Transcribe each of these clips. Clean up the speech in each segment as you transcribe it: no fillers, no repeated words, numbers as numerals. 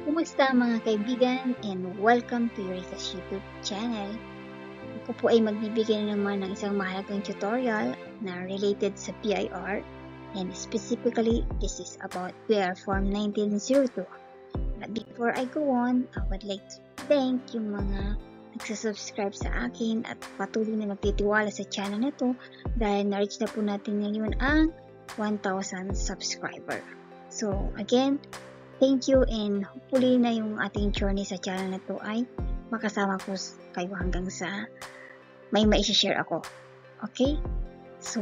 Kumusta mga kaibigan and welcome to Eureka's YouTube channel. Ako po ay magbibigay naman ng isang mahalagang tutorial na related sa BIR and specifically this is about BIR Form 1902. But before I go on, I would like to thank yung mga nagsasubscribe sa akin at patuloy na nagtitiwala sa channel na to dahil na-reach na po natin ngayon ang 1,000 subscriber. So again, thank you and hopefully na yung ating journey sa channel na to ay makasama ko kayo hanggang sa may maishishare ako. Okay? So,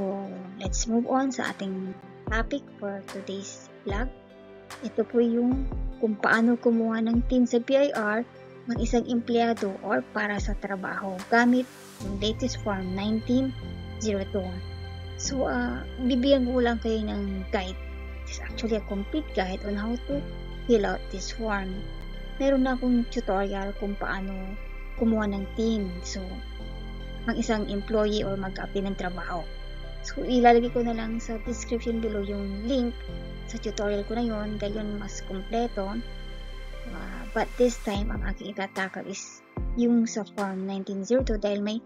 let's move on sa ating topic for today's vlog. Ito po yung kung paano kumuha ng team sa BIR ng isang empleyado or para sa trabaho gamit yung latest form 1902. So, bibigyan ko lang kayo ng guide. It's actually a complete guide on how to fill out this form. Meron na akong tutorial kung paano kumuha ng team. So, ang isang employee or mag-apply ng trabaho. So, ilalagay ko na lang sa description below yung link sa tutorial ko na yun dahil yun mas kompleto. But this time, ang aking itatakal is yung sa form 1902 dahil may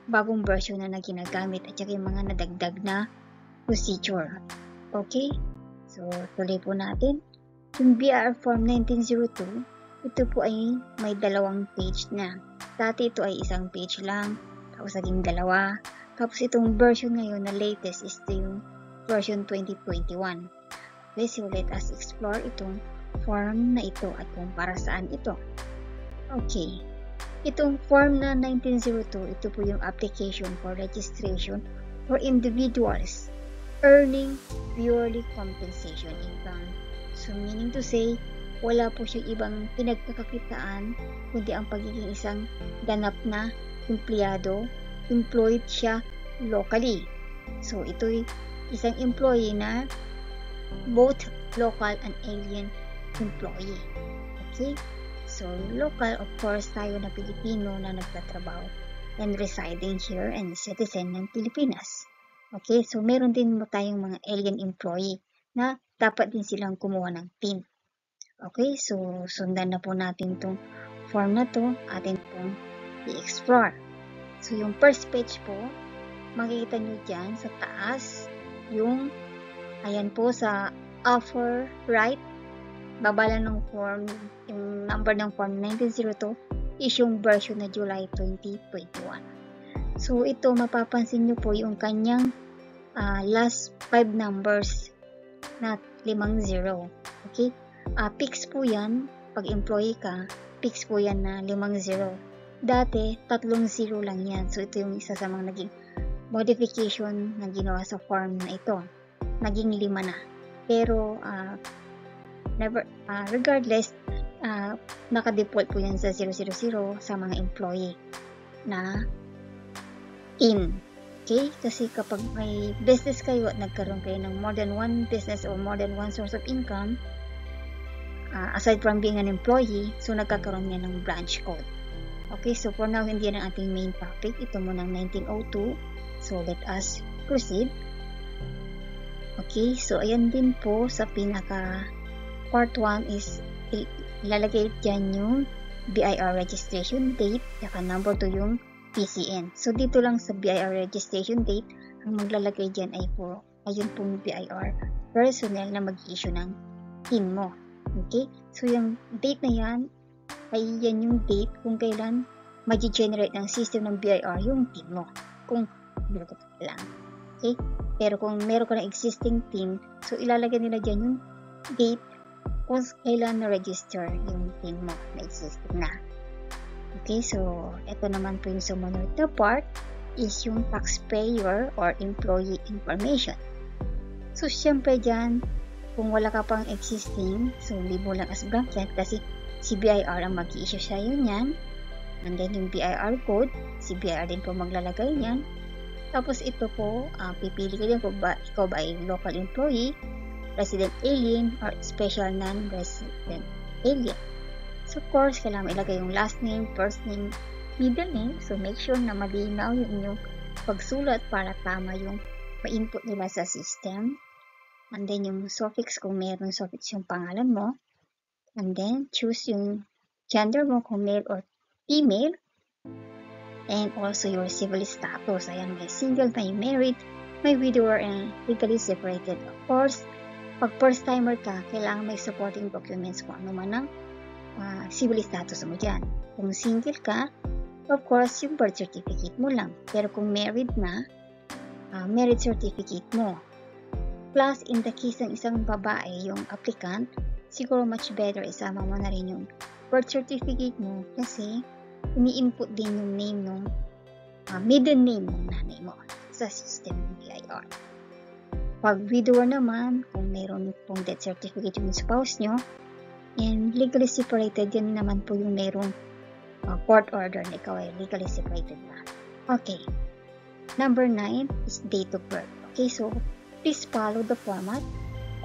bagong version na ginagamit at saka yung mga nadagdag na procedure. Okay? So, tuloy po natin. Yung BIR Form 1902, ito po ay may dalawang page na. Dati ito ay isang page lang, tapos naging dalawa. Tapos itong version ngayon na latest is yung version 2021. Okay, so let us explore itong form na ito at kung para saan ito. Okay, itong form na 1902, ito po yung application for registration for individuals earning purely compensation income. So, meaning to say, wala po siyang ibang pinagkakakitaan kundi ang pagiging isang ganap na empleyado, employed siya locally. So, ito'y isang employee na both local and alien employee. Okay? So, local, of course, tayo na Pilipino na nagtatrabaho and residing here and citizen ng Pilipinas. Okay? So, meron din tayong mga alien employee na dapat din silang kumuha ng team. Okay, so sundan na po natin itong form na to, atin pong i-explore. So yung first page po, makikita nyo dyan sa taas, yung, ayan po sa offer right, babala ng form, yung number ng form 1902 is yung version na July 2021. So ito, mapapansin nyo po yung kanyang last 5 numbers na 50. Okay? Fix po yan. Pag employee ka, fix po yan na 50. Dati, 30 lang yan. So, ito yung isa sa mga naging modification na ginawa sa form na ito. Naging 5 na. Pero, regardless, naka-default po yan sa 000 sa mga employee na in. Okay? Kasi kapag may business kayo at nagkaroon kayo ng more than one business or more than one source of income, aside from being an employee, so nagkakaroon yan ng branch code. Okay, so for now, hindi yan ang ating main topic. Ito muna ng 1902. So let us proceed. Okay, so ayan din po sa pinaka part 1 is ilalagay dyan yung BIR registration date, saka number 2 yung PCN. So, dito lang sa BIR registration date, ang maglalagay dyan ay po, ayun pong BIR personnel na mag-issue ng team mo. Okay? So, yung date na yan, ay yan yung date kung kailan mag-generate ng system ng BIR yung team mo. Kung bilog lang. Okay? Pero kung meron ka ng existing team, so ilalagay nila dyan yung date kung kailan na-register yung team mo na existing na. Okay, so ito naman po yung sumunod na part is yung taxpayer or employee information. So, syempre dyan, kung wala ka pang existing, so leave mo lang as blanket kasi si BIR ang mag-i-issue sa'yo niyan. And then yung BIR code, si BIR din po maglalagay niyan. Tapos ito po, pipili ka din kung ikaw ba ay local employee, resident alien, or special non-resident alien. So, of course, kailangan ilagay yung last name, first name, middle name. So, make sure na malinaw yung inyong pagsulat para tama yung ma-input nila sa system. And then, yung suffix, kung mayroong suffix yung pangalan mo. And then, choose yung gender mo kung male or female. And also your civil status. Ayan, may single, may married, may widower, and legally separated. Of course, pag first timer ka, kailangan may supporting documents kung ano man ang civil status mo dyan. Kung single ka, of course, yung birth certificate mo lang. Pero kung married na, marriage certificate mo. Plus, in the case ng isang babae, yung applicant, siguro much better isama mo na rin yung birth certificate mo kasi ini-input din yung name ng middle name ng nanay mo sa system ng BIR. Pag widower naman, kung mayroon pong death certificate yung spouse nyo, and legally separated, yan naman po yung mayroong court order na ikaw ay legally separated na. Okay. Number 9 is date of birth. Okay, so please follow the format.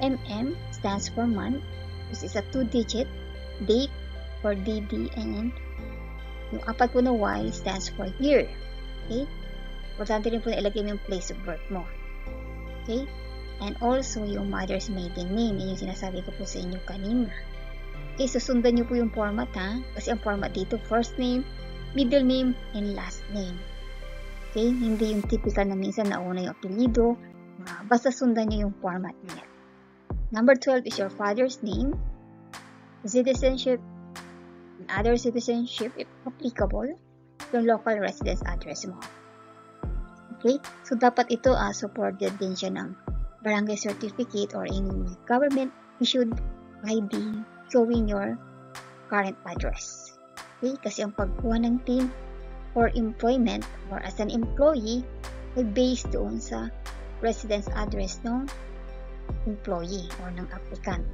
MM stands for month. This is a 2-digit. Date for DD, and yung apat po na Y stands for year. Okay? Importante rin po na ilagay mo yung place of birth mo. Okay? And also yung mother's maiden name. Yan yung sinasabi ko po sa inyo kanina. Okay, so sundan nyo po yung format ha. Kasi ang format dito, first name, middle name, and last name. Okay? Hindi yung typical na minsan nauna yung apelido. Basta sundan nyo yung format niya. Number 12 is your father's name, citizenship, and other citizenship if applicable, yung local residence address mo. Okay? So dapat ito supported din siya ng barangay certificate or any government issued ID showing your current address. Okay? Kasi ang pagkuha ng TIN for employment or as an employee ay based doon sa residence address ng employee or ng applicant.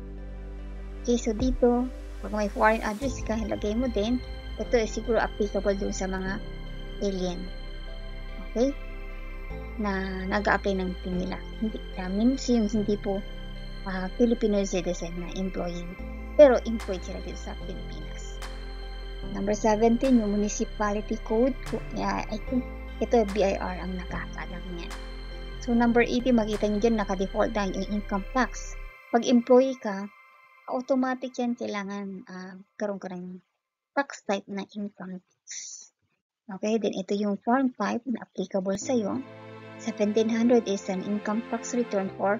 Okay, so dito, pag may foreign address ka, ilagay mo din, ito ay siguro applicable doon sa mga alien. Okay? Na nag-a-apply ng TIN nila. Means yung hindi po Filipino citizen na employee. Pero employed sila dito sa Pilipinas. Number 17, yung municipality code. I think ito BIR ang nakakaalam niyan. So number 18, makita nyo dyan, naka-default na yung income tax. Pag employee ka, automatic yan, kailangan karoon ka ng tax type na income tax. Okay, then ito yung form type na applicable sa'yo. 1700 is an income tax return for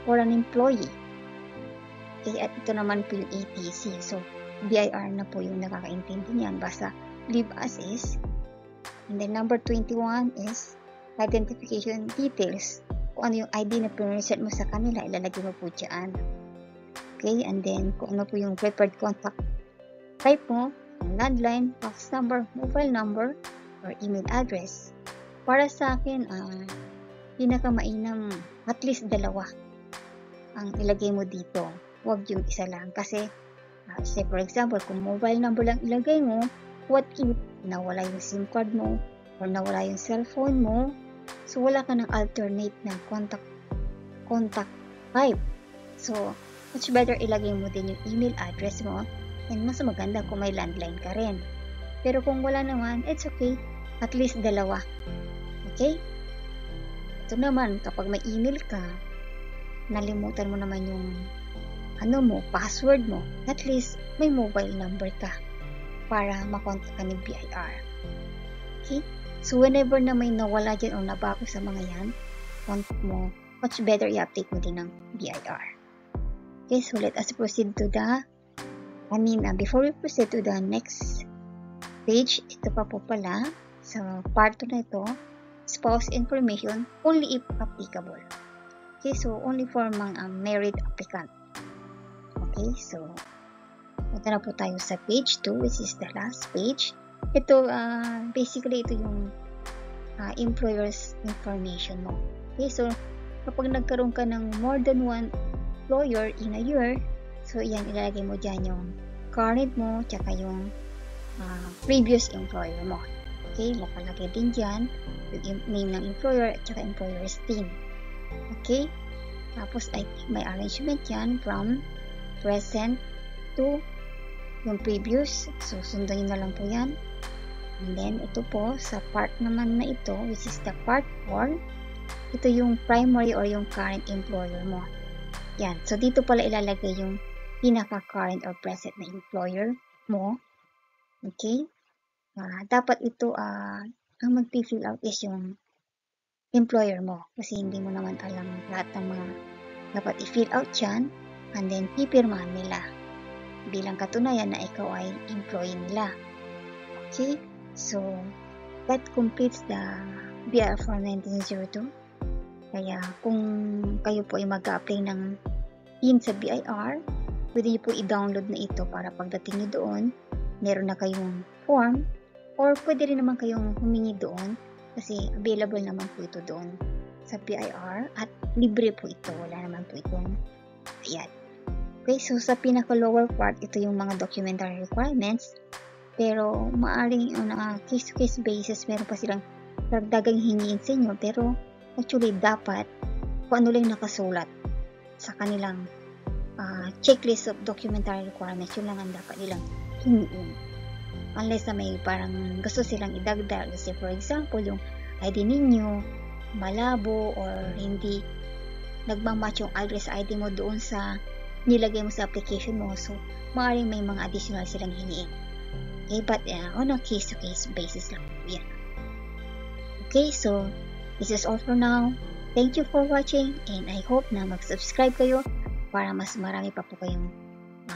an employee. Okay, at ito naman po yung ATC. So, BIR na po yung nakakaintindi niyan. Basta leave as is. And then number 21 is identification details. Kung ano yung ID na pinreset mo sa kanila, ilalagay mo po dyan. Okay, and then kung ano po yung preferred contact type mo, yung landline, fax number, mobile number, or email address. Para sa akin, pinakamainam at least dalawa ang ilagay mo dito. Huwag yung isa lang. Kasi, say for example, kung mobile number lang ilagay mo, what if nawala yung SIM card mo or nawala yung cellphone mo, so wala ka ng alternate na contact type. So, much better ilagay mo din yung email address mo, and mas maganda kung may landline ka rin. Pero kung wala naman, it's okay. At least dalawa. Okay? Ito naman, kapag may email ka, nalimutan mo naman yung password mo, at least may mobile number ka para makontak ka ni BIR. Okay? So, whenever na may nawala dyan o nabago sa mga yan, contact mo, much better i-update mo din ng BIR. Okay, so let us proceed to before we proceed to the next page, ito pa po pala, sa part 2 na ito, spouse information only if applicable. Okay, so only for mga married applicant. Okay, so punta na po tayo sa page 2, which is the last page. Ito, basically, ito yung employer's information mo. Okay, so kapag nagkaroon ka ng more than one employer in a year, so yan, ilalagay mo dyan yung current mo, tsaka yung previous employer mo. Okay, nakalagay din dyan yung name ng employer, tsaka employer's team. Okay, tapos I think may arrangement yan from present to yung previous. So, sundan nyo na lang po yan. And then, ito po, sa part naman na ito, which is the part 4, ito yung primary or yung current employer mo. Yan. So, dito pala ilalagay yung pinaka-current or present na employer mo. Okay? Dapat ito, ang mag-fill out is yung employer mo. Kasi hindi mo naman alam lahat ng mga dapat i-fill out yan, and then pipirmahan nila bilang katunayan na ikaw ay employee nila. Okay? So, that completes the BIR Form 1902. Kaya kung kayo po ay mag-apply ng PIN sa BIR, pwede niyo po i-download na ito para pagdating niyo doon, meron na kayong form, or pwede rin naman kayong humingi doon kasi available naman po ito doon sa BIR at libre po ito. Wala naman po itong ayan. Okay, so sa pinaka-lower part, ito yung mga documentary requirements. Pero maaring on a case-to-case basis, meron pa silang dagdagang hingiin sa inyo. Pero actually, dapat kung ano lang nakasulat sa kanilang checklist of documentary requirements, yun lang ang dapat nilang hingiin. Unless na may parang gusto silang idagdag. Kasi for example, yung ID ninyo, malabo or hindi nagmamatch yung address ID mo doon sa nilagay mo sa application mo. So, maaaring may mga additional silang hiniin. Okay, but on a case-to-case basis lang po yan. Okay, so this is all for now. Thank you for watching and I hope na mag-subscribe kayo para mas marami pa po kayong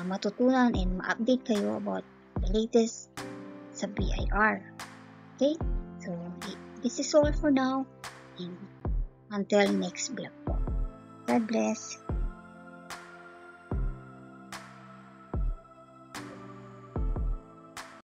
matutunan and ma-update kayo about the latest sa BIR. Okay, so this is all for now and until next vlog po. God bless.